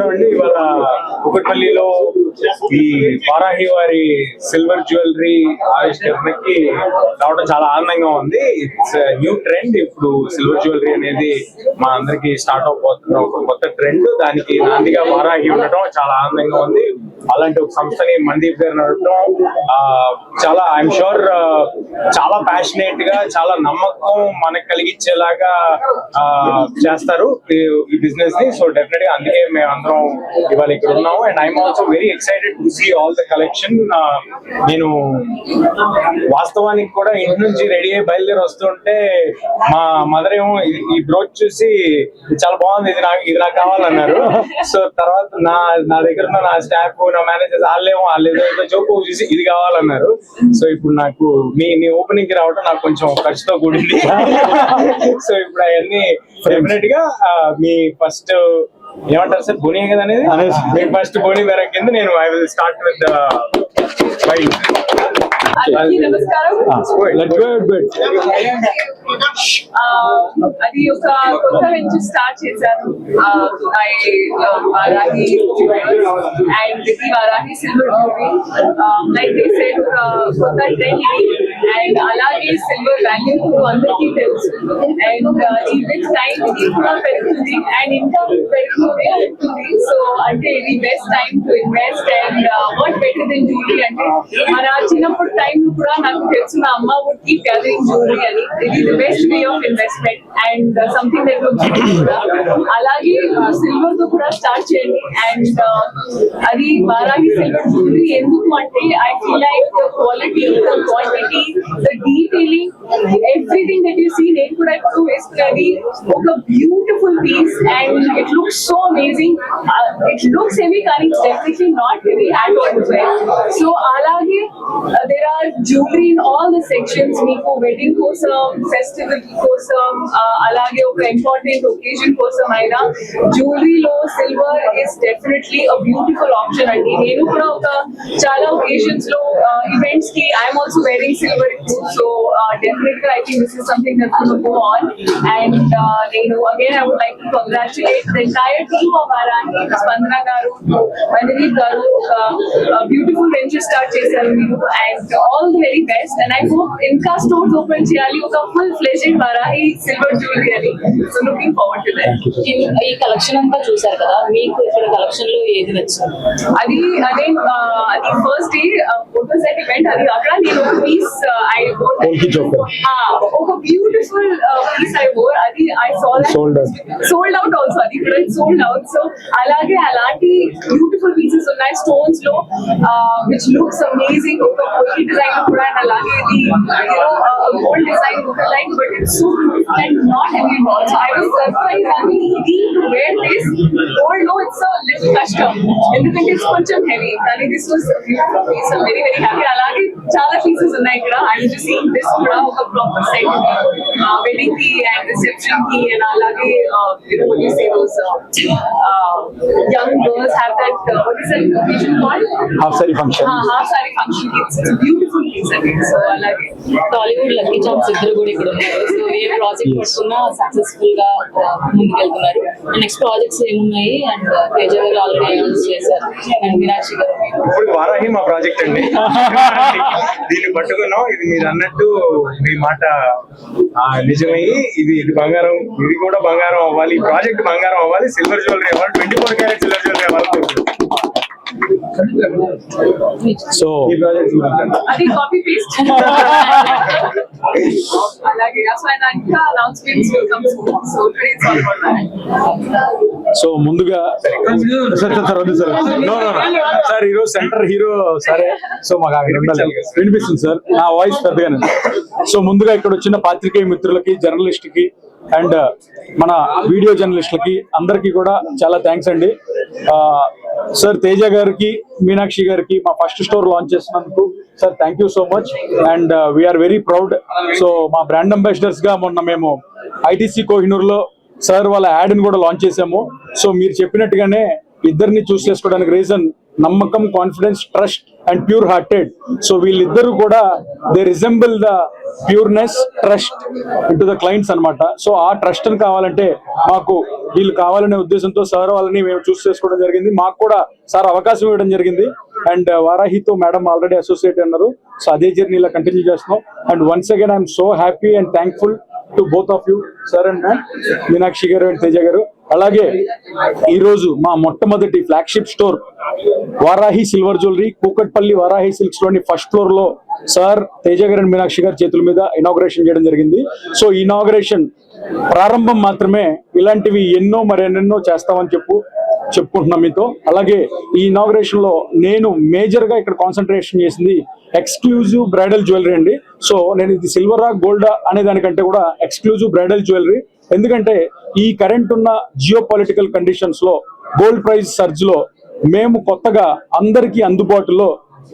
అండి ఇవాళ కుకట్పల్లిలో ఈ వారాహి వారి సిల్వర్ జ్యువెలరీ ఆవిష్కరణకి రావడం చాలా ఆనందంగా ఉంది. It's new trend. ఇప్పుడు సిల్వర్ జ్యువెలరీ అనేది మా అందరికి స్టార్ట్ అవబోతున్న ఒక కొత్త ట్రెండ్. దానికి నాందిగా వారాహి ఉండటం చాలా ఆనందంగా ఉంది. అలాంటి ఒక సంస్థని మనదీప్ గారు నడపడం చాలా ఐఎమ్ షూర్ చాలా ప్యాషనేట్ గా చాలా నమ్మకం మనకు కలిగించేలాగా చేస్తారు ఈ బిజినెస్ ని. సో డెఫినెట్ గా అందుకే మేము అందరం ఇవాళ ఇక్కడ ఉన్నాము. And I'm also very excited to see all the collection. నేను వాస్తవానికి కూడా ఇంటి నుంచి రెడీ అయ్యి బయలుదేరి వస్తుంటే మా మదర్ ఏమో ఈ బ్రోచ్ చూసి చాలా బాగుంది, ఇది నాకు కావాలన్నారు. సో తర్వాత నా దగ్గర ఉన్న నా స్టాఫ్ నా మేనేజర్స్ వాళ్ళేదో జోకు చూసి ఇది కావాలన్నారు. సో ఇప్పుడు నాకు మీ ఓపెనింగ్ కి రావడం నాకు కొంచెం ఖర్చుతో కూడింది. సో ఇప్పుడు అవన్నీ డెఫినెట్ గా మీ ఫస్ట్ ఏమంటారు సార్, బోనీ కదా అనేది, మీ ఫస్ట్ బోనీ మేర కింద నేను I will start with bike. నమస్కారం. అది ఒక కొత్త వెంచర్ స్టార్ట్ చేశాను. Varahi and the Varahi silver jewellery. Like they said ఒక కొత్త ట్రెండ్ ఇది. అండ్ అలాగే సిల్వర్ వాల్యూ అందరికీ తెలుసు. అండ్ ఈ విత్ టైం ఇది కూడా పెరుగుతుంది అండ్ ఇన్కమ్ పెరుగుతూనే ఉంటుంది. సో అంటే ఇది best time to invest. And what better than jewellery అంటే మన చిన్నప్పుడు టైంలో కూడా నాకు తెలుసు నా అమ్మ వుడ్ కీప్ గ్యాదరింగ్ జ్యువెలరీ అని. ఇది the best way of investment and something that would కూడా. అలాగే సిల్వర్ తో కూడా స్టార్ట్ చేయండి. అండ్ అది వారాహి సిల్వర్ జ్యువెలరీ ఎందుకు అంటే I feel like the quality, the quantity, the detailing, everything that you see. నేను కూడా ఇప్పుడు వేసుకునేది ఒక beautiful piece and it looks so amazing. It looks heavy కానీ it's definitely not heavy at all. So అలాగే there are jewelry in all the sections. మీకు wedding కోసం, festival కోసం, అలాగే ఒక ఇంపార్టెంట్ ఒకేజన్ కోసం అయినా జ్యువెలరీలో silver is definitely a beautiful option అండి. నేను కూడా ఒక చాలా ఒకేజన్స్ లో ఈవెంట్స్ కి I'm also wearing silver. So definitely I think this is something that's gonna go on. And నేను again I would like to congratulate the entire team of Varahi. Spandana garu, Mandeep గారు ఒక బ్యూటిఫుల్ వెంచర్ స్టార్ట్ చేశారు మీరు. And all the very best. And I hope Inca stores open cheyali oka full-fledged Vaarahi silver jewelry ani. So looking forward to that. ఈ collection అంతా చూసారు కదా, మీకు ఇక్కడ కలెక్షన్ లో ఏది నచ్చింది? అది first day photo set event. అది అక్కడ నేను ఒక పీస్ ఒక బ్యూటిఫుల్ పీస్ ఐ వోర్. అది ఐ సోల్డ్ అవుట్ ఆల్సో. అది కూడా సోల్డ్ అవుట్. సో అలాగే అలాంటి బ్యూటిఫుల్ పీసెస్ ఉన్నాయి స్టోన్స్ లో విచ్ లుక్స్ అమేజింగ్. ఒక పొల్కి డిజైన్ కూడా అండ్ అలాగే ఇది గోల్డ్ డిజైన్ ఒక like but it's so beautiful and not heavy at all. So I was surprised. I mean, ఇది to wear this gold, no, it's a little custom ఎందుకంటే it's కొంచెం heavy. కానీ this was a beautiful piece. I'm very very happy. అలాగే చాలా pieces ఉన్నాయి ఇక్కడ. I was just seeing this కూడా ఒక ప్రాపర్ సెట్ వెడ్డింగ్ కి అండ్ రిసెప్షన్ కి అండ్ అలాగే you know what you say those young girls have that what is that occasion called? Half saree function. Half saree function. It's a beautiful piece. So అలాగే Tollywood lucky chance ఇద్దరు కూడా ఇక్కడ ఉన్నారు. So ఏ project పట్టుకున్నా successful గా ముందుకెళ్తున్నారు. Next projects ఏమున్నాయి? And Teja గారు ఆల్రెడీ అనౌన్స్ చేశారు అండ్ మీనాక్షి గారు. ఇప్పుడు వారాహి మా ప్రాజెక్ట్ అండి. దీన్ని పట్టుకున్నాం. ఇది మీరు అన్నట్టు మీ మాట నిజమయ్యి ఇది బంగారం, ఇది కూడా బంగారం అవ్వాలి. ఈ ప్రాజెక్ట్ బంగారం అవ్వాలి, సిల్వర్ జ్యువెలరీ అవ్వాలి, 24 క్యారెట్ సిల్వర్ జ్యువెలరీ అవ్వాలి. సో అది కాపీ పేస్ట్ అలాగే అసలు announcements will come soon. So today it's all about that. So ముందుగా సార్ హీరో సెంటర్ హీరో సరే. సో మాకు అక్కడ ఉండాలి, వినిపిస్తుంది సార్ నా వాయిస్ పెద్దగానే. సో ముందుగా ఇక్కడ వచ్చిన పాత్రికేయ మిత్రులకి, జర్నలిస్ట్ కి అండ్ మన వీడియో జర్నలిస్టులకి అందరికీ కూడా చాలా థ్యాంక్స్ అండి. సార్ తేజ గారికి, మీనాక్షి గారికి మా ఫస్ట్ స్టోర్ లాంచ్ చేసినందుకు sir thank you so much. And we're very proud. So మా బ్రాండ్ అంబాసిడర్స్ గా మొన్న మేము ఐటీసీ కోహినూర్ లో సార్ వాళ్ళ యాడ్ ని కూడా లాంచ్ చేసాము. సో మీరు చెప్పినట్టుగానే ఇద్దరిని చూస్ చేసుకోవడానికి రీజన్ నమ్మకం, confidence, trust and pure hearted. So వీళ్ళిద్దరూ కూడా they resemble the pureness, trust into the clients అన్నమాట. సో ఆ ట్రస్ట్ ని కావాలంటే మాకు వీళ్ళు కావాలనే ఉద్దేశంతో సార్ వాళ్ళని మేము చూస్ చేసుకోవడం జరిగింది. మాకు కూడా సార్ అవకాశం ఇవ్వడం జరిగింది. అండ్ వారాహితో మేడం ఆల్రెడీ అసోసియేట్ అన్నారు. సో అదే జర్నీలో కంటిన్యూ చేస్తున్నాం. And once again I'm so happy and thankful to both of you sir and ma'am, Meenakshi గారు అండ్ తేజ గారు. అలాగే ఈ రోజు మా మొట్టమొదటి flagship store Varahi silver jewellery Kukatpally Varahi silks లోని ఫస్ట్ ఫ్లోర్ లో సార్ తేజ గారు అండ్ మీనాక్షి గారి చేతుల మీద ఇనాగ్రేషన్ చేయడం జరిగింది. సో ఇనాగ్రేషన్ ప్రారంభం మాత్రమే, ఇలాంటివి ఎన్నో మరెన్నెన్నో చేస్తామని చెప్పుకుంటున్నాం మీతో. అలాగే ఈ ఇనాగ్రేషన్ లో నేను మేజర్ గా ఇక్కడ కాన్సన్ట్రేషన్ చేసింది ఎక్స్క్లూజివ్ బ్రైడల్ జ్యువెలరీ అండి. సో నేను ఇది సిల్వరా గోల్డా అనే దానికంటే కూడా ఎక్స్క్లూజివ్ బ్రైడల్ జ్యువెలరీ. ఎందుకంటే ఈ కరెంట్ ఉన్న జియో పొలిటికల్ కండిషన్స్ లో గోల్డ్ ప్రైస్ సర్జ్ లో మేము కొత్తగా అందరికీ అందుబాటులో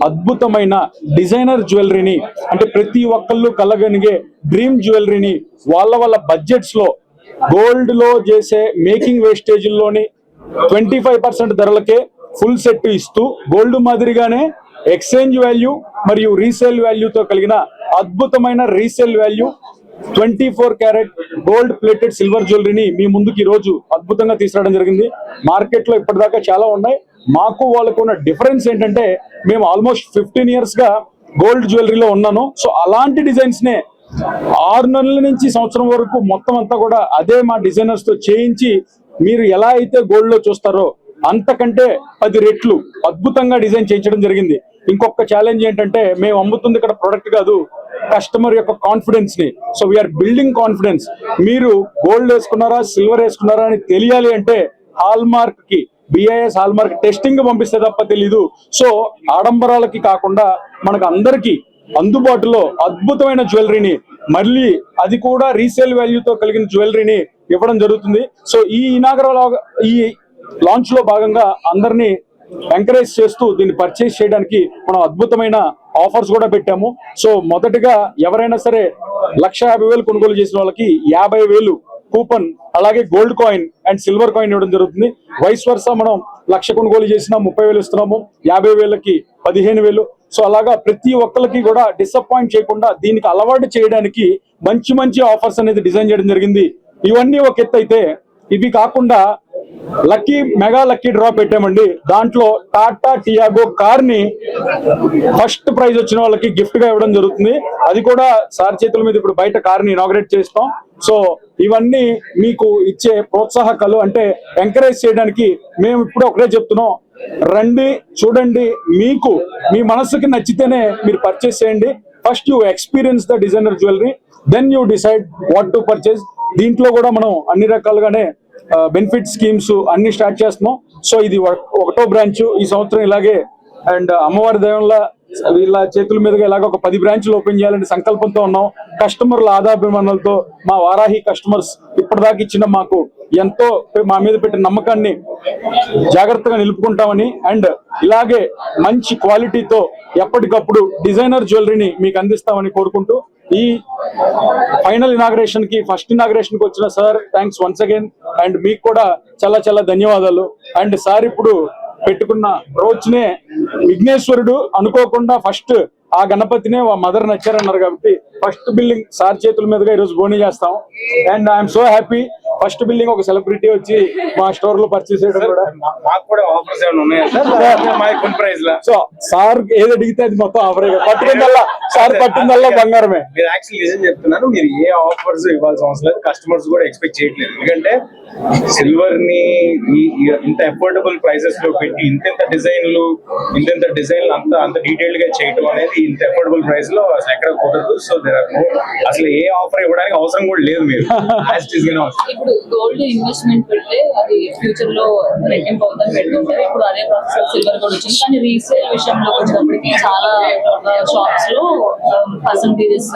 అద్భుతమైన డిజైనర్ జ్యువెలరీని, అంటే ప్రతి ఒక్కళ్ళు కలగనిగే డ్రీమ్ జ్యువెలరీని వాళ్ళ బడ్జెట్స్ లో గోల్డ్ లో చేసే మేకింగ్ వేస్టేజ్లోని 25% ధరలకే ఫుల్ సెట్ ఇస్తూ గోల్డ్ మాదిరిగానే ఎక్స్చేంజ్ వాల్యూ మరియు రీసేల్ వాల్యూతో కలిగిన అద్భుతమైన resale value 24 carat gold plated silver జ్యువెలరీని మీ ముందుకు ఈ రోజు అద్భుతంగా తీసుకురావడం జరిగింది. మార్కెట్ లో ఇప్పటిదాకా చాలా ఉన్నాయి. మాకు వాళ్ళకు ఉన్న డిఫరెన్స్ ఏంటంటే మేము ఆల్మోస్ట్ 15 years గా గోల్డ్ జ్యువెలరీలో ఉన్నాను. సో అలాంటి డిజైన్స్ నే 6 నెలల నుంచి సంవత్సరం వరకు మొత్తం అంతా కూడా అదే మా డిజైనర్స్ తో చేయించి మీరు ఎలా అయితే గోల్డ్ లో చూస్తారో అంతకంటే 10 రెట్లు అద్భుతంగా డిజైన్ చేయించడం జరిగింది. ఇంకొక ఛాలెంజ్ ఏంటంటే మేము అమ్ముతుంది ఇక్కడ ప్రొడక్ట్ కాదు, కస్టమర్ యొక్క కాన్ఫిడెన్స్ ని. So we're building confidence. మీరు గోల్డ్ వేసుకున్నారా సిల్వర్ వేసుకున్నారా అని తెలియాలి అంటే హాల్మార్క్ కి BIS హాల్మార్క్ టెస్టింగ్ పంపిస్తే తప్ప తెలీదు. సో ఆడంబరాలకి కాకుండా మనకు అందరికీ అందుబాటులో అద్భుతమైన జ్యువెలరీని, మళ్ళీ అది కూడా రీసేల్ వాల్యూతో కలిగిన జ్యువెలరీని ఇవ్వడం జరుగుతుంది. సో ఈ ఈ లాంచ్ లో భాగంగా అందరినీ ఎంకరేజ్ చేస్తూ దీన్ని పర్చేస్ చేయడానికి మనం అద్భుతమైన ఆఫర్స్ కూడా పెట్టాము. సో మొదటగా ఎవరైనా సరే 1,50,000 కొనుగోలు చేసిన వాళ్ళకి 50,000 కూపన్, అలాగే gold coin and silver coin ఇవ్వడం జరుగుతుంది. వైస్ వర్సా మనం 1,00,000 కొనుగోలు చేసినా 30,000 ఇస్తున్నాము, 50,000కి 15,000. సో అలాగా ప్రతి ఒక్కరికి కూడా డిసప్పాయింట్ చేయకుండా దీనికి అలవాటు చేయడానికి మంచి మంచి ఆఫర్స్ అనేది డిజైన్ చేయడం జరిగింది. ఇవన్నీ ఒక ఎత్తు అయితే, ఇవి కాకుండా మెగా లక్కీ డ్రా పెట్టామండి. దాంట్లో టాటా టియాగో కార్ ని ఫస్ట్ ప్రైజ్ వచ్చిన వాళ్ళకి గిఫ్ట్ గా ఇవ్వడం జరుగుతుంది. అది కూడా సార్ చేతుల మీద ఇప్పుడు బయట కార్ ని ఇనాగ్రేట్ చేస్తాం. సో ఇవన్నీ మీకు ఇచ్చే ప్రోత్సాహకాలు, అంటే ఎంకరేజ్ చేయడానికి మేము ఇప్పుడు ఒకటే చెప్తున్నాం, రండి చూడండి, మీకు మీ మనసుకి నచ్చితేనే మీరు పర్చేస్ చేయండి. First you experience the designer jewellery, then you decide what to purchase. దీంట్లో కూడా మనం అన్ని రకాలుగానే బెనిఫిట్ స్కీమ్స్ అన్ని స్టార్ట్ చేస్తున్నాం. సో ఇది 1వ బ్రాంచ్ ఈ సంవత్సరం ఇలాగే, అండ్ అమ్మవారి దైవంలా వీళ్ళ చేతుల మీదుగా ఇలాగ ఒక 10 బ్రాంచ్లు ఓపెన్ చేయాలని సంకల్పంతో ఉన్నాం. కస్టమర్ల ఆదాభిమానాలతో మా వారాహి కస్టమర్స్ ఇప్పటిదాకా ఇచ్చిన మాకు ఎంతో మా మీద పెట్టిన నమ్మకాన్ని జాగ్రత్తగా నిలుపుకుంటామని, అండ్ ఇలాగే మంచి క్వాలిటీతో ఎప్పటికప్పుడు డిజైనర్ జ్యువెలరీని మీకు అందిస్తామని కోరుకుంటూ, ఈ ఫైనల్ ఇనాగ్రేషన్ కి, ఫస్ట్ ఇనాగ్రేషన్ కి వచ్చిన sir thanks once again, and మీకు కూడా చాలా చాలా ధన్యవాదాలు. అండ్ సార్ ఇప్పుడు పెట్టుకున్న రోజునే విఘ్నేశ్వరుడు అనుకోకుండా ఫస్ట్ ఆ గణపతినే మదర్ నచ్చారన్నారు కాబట్టి ఫస్ట్ బిల్డింగ్ సార్ చేతుల మీదుగా ఈరోజు బోనీ చేస్తాం. And I'm so happy, first building ఒక సెలబ్రిటీ వచ్చి మా స్టోర్ లో పర్చేస్ చేయడం కూడా. మాకు కూడా ఆఫర్స్ ఏమైనా ఉన్నాయా ప్రైస్ లా? సో సార్ ఏది అడిగితే అది మొత్తం ఆఫర్, పట్టుకుందల్లా సార్ పట్టిందల్లా బంగారమే. మీరు యాక్చువల్లీ నిజం చెప్తున్నాను, మీరు ఏ ఆఫర్స్ ఇవ్వాల్సిన అవసరం లేదు, కస్టమర్స్ కూడా ఎక్స్పెక్ట్ చేయట్లేదు. ఎందుకంటే సిల్వర్ ని ఇంత అఫోర్డబుల్ ప్రైసెస్ లో పెట్టి ఇంత డిజైన్లు అంత డీటెయిల్డ్ గా చేయటం అనేది ఇంత అఫోర్డబుల్ ప్రైస్ లో అసలు ఎక్కడ కుదరదు. సో అసలు ఏ ఆఫర్ ఇవ్వడానికి అవసరం కూడా లేదు. మీరు ఇప్పుడు గోల్డ్ ఇన్వెస్ట్మెంట్ పెడితే అది ఫ్యూచర్ లో రెట్టింపు అవుతుంది పెడుతుంటారు. ఇప్పుడు అదే ప్రాసెస్ సిల్వర్ కూడా వచ్చింది. కానీ రీసేల్ విషయంలో వచ్చేటప్పటికి చాలా షాప్స్ లో పర్సంటేజెస్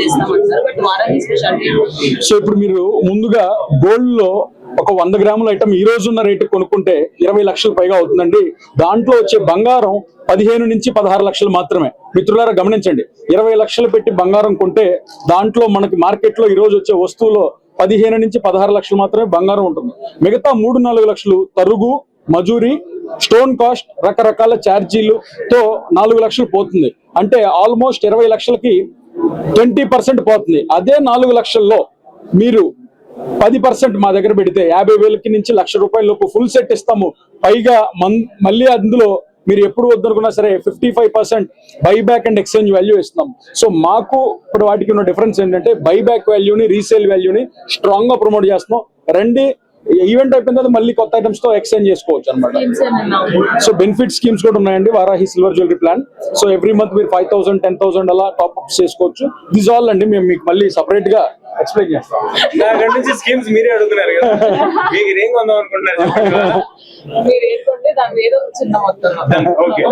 ఇస్తామంటారు. But Varahi speciality. సో ఇప్పుడు మీరు ముందుగా గోల్డ్ లో ఒక 100 గ్రాముల ఐటమ్ ఈ రోజు ఉన్న రేటు కొనుక్కుంటే 20 లక్షలు పైగా అవుతుందండి. దాంట్లో వచ్చే బంగారం 15 నుంచి 16 లక్షలు మాత్రమే. మిత్రులారా గమనించండి, 20 లక్షలు పెట్టి బంగారం కొంటే దాంట్లో మనకి మార్కెట్ లో ఈ రోజు వచ్చే వస్తువులో 15 నుంచి 16 లక్షలు మాత్రమే బంగారం ఉంటుంది. మిగతా 3-4 లక్షలు తరుగు, మజూరి, స్టోన్ కాస్ట్ రకరకాల ఛార్జీలతో 4 లక్షలు పోతుంది. అంటే ఆల్మోస్ట్ 20 లక్షలకి 20% పోతుంది. అదే 4 లక్షల్లో మీరు 10% మా దగ్గర పెడితే 50,000 నుంచి ₹1,00,000 లోపు ఫుల్ సెట్ ఇస్తాము. పైగా మళ్ళీ అందులో మీరు ఎప్పుడు వద్దనుకున్నా సరే 55% బైబ్యాక్ అండ్ ఎక్స్చేంజ్ వాల్యూ ఇస్తున్నాం. సో మాకు ఇప్పుడు వాటికి ఉన్న డిఫరెన్స్ ఏంటంటే బైబ్యాక్ వాల్యూని, రీసేల్ వాల్యూని స్ట్రాంగ్ గా ప్రమోట్ చేస్తున్నాం. రండి, ఈవెంట్ అయిపోయిన తర్వాత మళ్ళీ కొత్త ఐటమ్స్ తో ఎక్స్చేంజ్ చేసుకోవచ్చు అనమాట. సో బెనిఫిట్ స్కీమ్స్ కూడా ఉన్నాయండి Varahi silver jewellery plan. So every month మీరు 5,000, 10,000 అలా టాప్ అప్స్ చేసుకోవచ్చు. దిస్ ఆల్ అండి, మేము మీకు మళ్ళీ సపరేట్ గా ఎక్స్ప్లెయిన్ చేస్తాం. నా నుంచి స్కీమ్స్ మీరే అడుగుతున్నారు కదా, మీకు ఏం కొందాం అనుకుంటున్నారు? మీరు ఏంటంటే దాని ఏదో చిన్న మొత్తం ఓకే